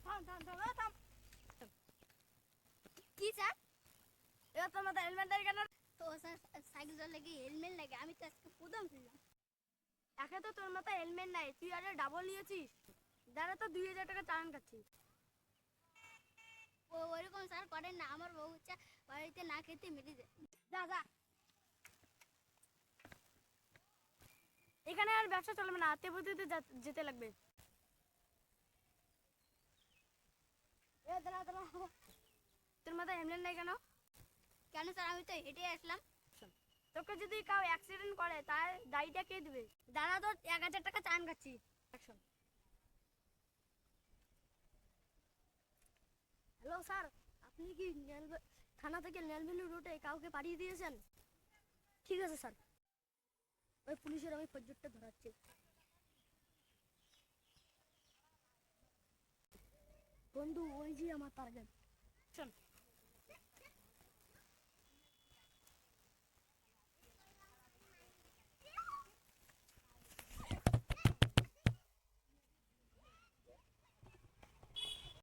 থাম থাম থাম থাম। কি স্যার? এবার তোর মাথায় হেলমেট নেই কেন? তো স্যার সাইকেল চালালে কি হেলমেট লাগে? আমি তো আজকে প্রথম শুনলাম। একে তো তোর মাথায় হেলমেট নাই, তুই আরে ডাবল নিয়েছিস। দাঁড়া তো 2000 টাকা চালান কাটছিস। ও ওইরকম স্যার করেন না, আমার বউ হচ্ছে বাড়িতে না খেতে মেরে যায়। যা যা, এখানে আর ব্যবসা চলবে না, আত্মীয় প্রতিতে যেতে লাগবে। দাঁড়া দাঁড়া, তোর মাথায় হেলমেট নাই কেন? কেন স্যার, আমি তো হেঁটে আসলাম। তোকে যদি কাউ অ্যাক্সিডেন্ট করে তার দায়ীটা কে দিবে? দাঁড়া তো, 1000 টাকা চালান কাটছি। হ্যালো স্যার, আপনি কি থানা থেকে নেলভেলু রোডে কাউকে পাঠিয়ে দিয়েছেন? ঠিক আছে স্যার, ওই পুলিশের আমি ফৌজদারটা ধরাচ্ছি। বন্ধু, ওই যে আমার টার্গেট।